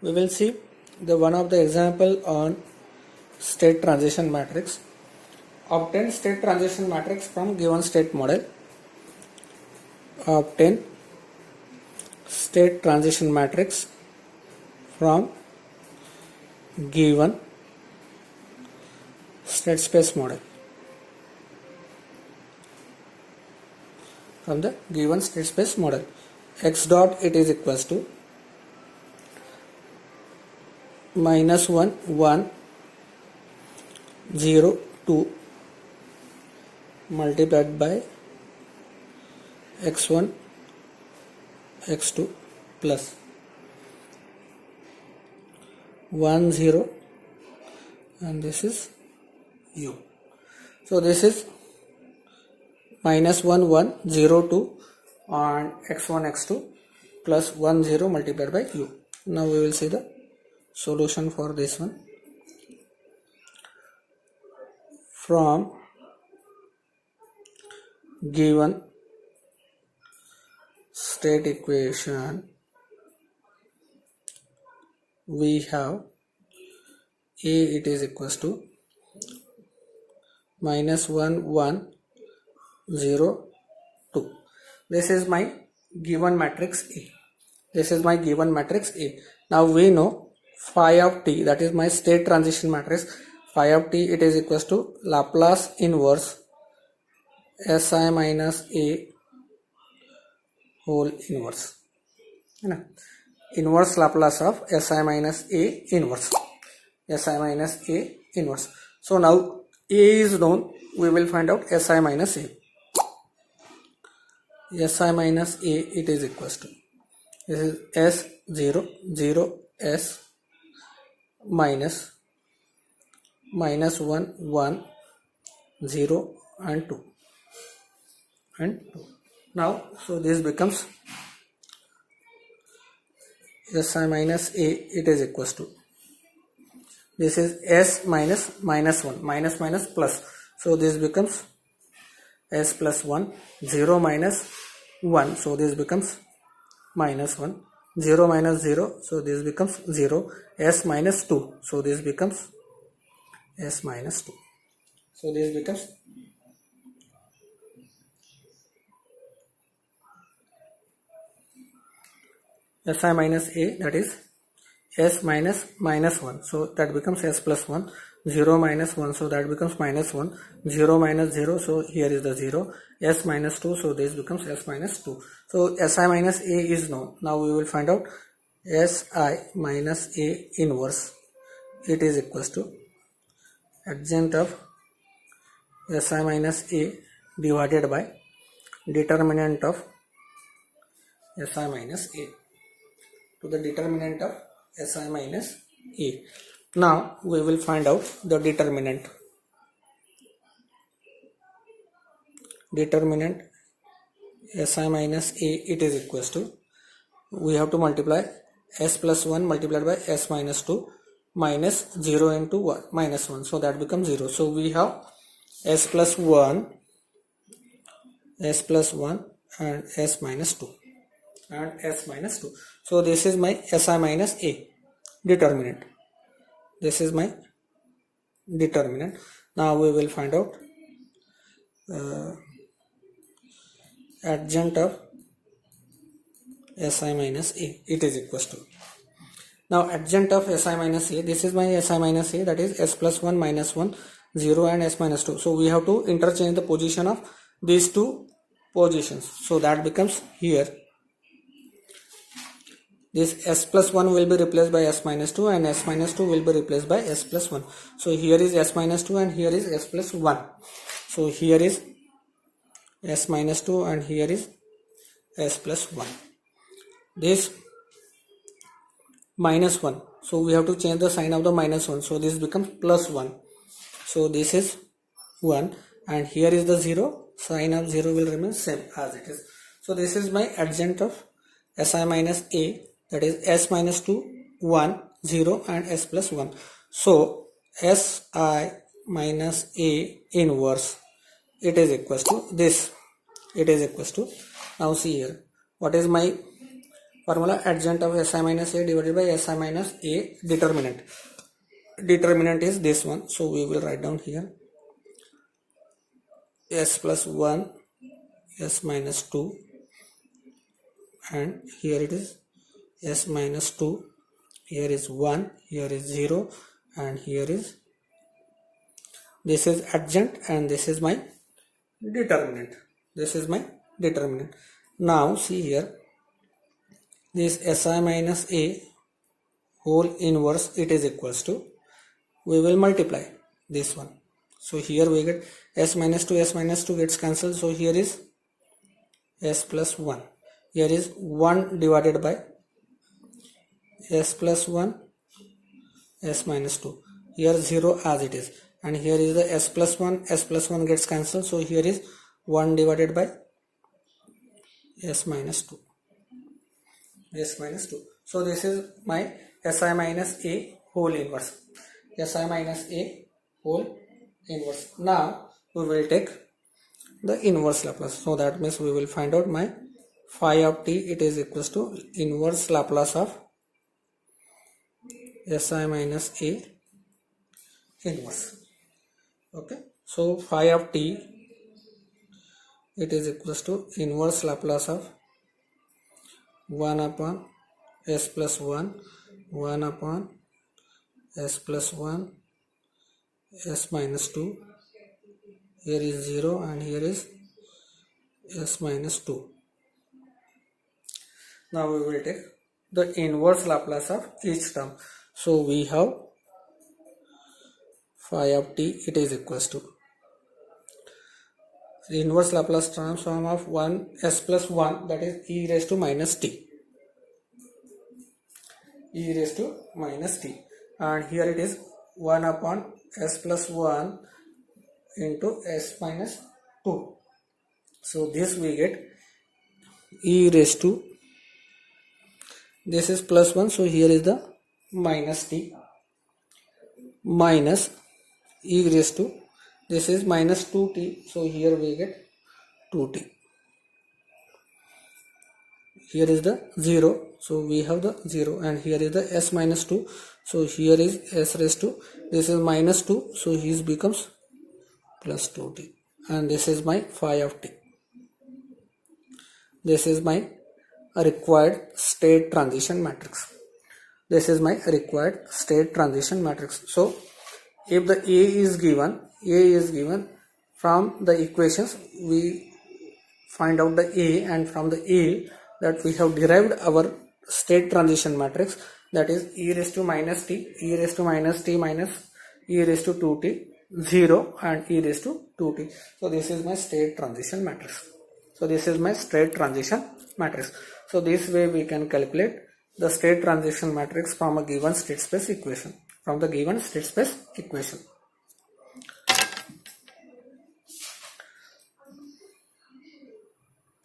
we will see the one of the example on state transition matrix. Obtain state transition matrix from given state model. Obtain state transition matrix from given state space model. From the given state space model, x dot it is equals to minus 1 1 0 2 multiplied by x1 x2 plus 1 0 and this is u. So this is minus 1 1 0 2 and x1 x2 plus 1 0 multiplied by u. Now we will see the solution for this one. From given state equation we have a it is equals to minus 1 1 0 2. This is my given matrix A. This is my given matrix A. Now we know phi of t, that is my state transition matrix. Phi of t it is equals to Laplace inverse Si minus A whole inverse. Inverse Laplace of Si minus A inverse. Si minus A inverse. So now A is known, we will find out Si minus A. Si minus A it is equals to, this is S 0 0 S minus 1 1 0 and 2 and 2. Now so this becomes Si minus A it is equals to, this is S minus 1 minus plus, so this becomes S plus 1 0 minus 1, so this becomes minus 1 0 minus 0, so this becomes 0, S minus 2, so this becomes S minus 2, so this becomes Si minus A, that is S minus 1, so that becomes S plus 1, 0 minus 1, so that becomes minus 1, 0 minus 0, so here is the 0, S minus 2, so this becomes S minus 2. So Si minus A is known. Now we will find out Si minus A inverse, it is equals to adjacent of Si minus A divided by determinant of Si minus A, to the determinant of Si minus A. Now we will find out the determinant. Determinant Si minus A it is equals to, we have to multiply S plus 1 multiplied by S minus 2 minus 0 into 1 minus 1, so that becomes 0. So we have S plus 1 and S minus 2 and S minus 2. So this is my Si minus A determinant. This is my determinant. Now we will find out adjacent of Si minus A, it is equals to, now adjacent of Si minus A, this is my Si minus A, that is S plus 1 minus 1 0 and S minus 2, so we have to interchange the position of these two positions, so that becomes here this S plus 1 will be replaced by S minus 2 and S minus 2 will be replaced by S plus 1. So here is S minus 2 and here is S plus 1. So here is S minus 2 and here is S plus 1. This minus 1. So we have to change the sign of the minus 1. So this becomes plus 1. So this is 1 and here is the 0. Sign of 0 will remain same as it is. So this is my adjacent of Si minus A, that is S minus 2 1 0 and S plus 1. So Si minus A inverse, it is equals to this, it is equals to, now see here, what is my Formula adjoint of Si minus A divided by Si minus A determinant. Determinant is this one. So we will write down here S plus 1, S minus 2, and here it is S minus 2, here is 1, here is 0, and here is, this is adjoint and this is my determinant. This is my determinant. Now see here, this Si minus A whole inverse, it is equals to, we will multiply this one. So here we get S minus 2 gets cancelled. So here is S plus 1. Here is 1 divided by S plus 1, S minus 2. Here 0 as it is. And here is the S plus 1 gets cancelled. So here is 1 divided by S minus 2. S minus 2. So this is my Si minus A whole inverse. Si minus A whole inverse. Now we will take the inverse Laplace. So that means we will find out my phi of t, it is equals to inverse Laplace of Si minus A inverse. Okay. So phi of t, it is equals to inverse Laplace of 1 upon S plus 1, 1 upon S plus 1, S minus 2, here is 0 and here is S minus 2. Now we will take the inverse Laplace of each term. So we have phi of t, it is equals to the inverse Laplace transform of 1 S plus 1, that is e raised to minus t. E raised to minus t. And here it is 1 upon S plus 1 into S minus 2. So this we get e raised to, this is plus 1, so here is the minus t, minus e raised to, this is minus 2t, so here we get 2t. Here is the 0, so we have the 0, and here is the S minus 2, so here is S raised to, this is minus 2, so his becomes plus 2t, and this is my phi of t. This is my required state transition matrix. This is my required state transition matrix. So if the A is given from the equations, we find out the A, and from the A that we have derived our state transition matrix, that is e raised to minus t, e raised to minus t minus e raised to 2t, 0 and e raised to 2t. So this is my state transition matrix. So this is my state transition matrix. So this way we can calculate the state transition matrix from a given state space equation.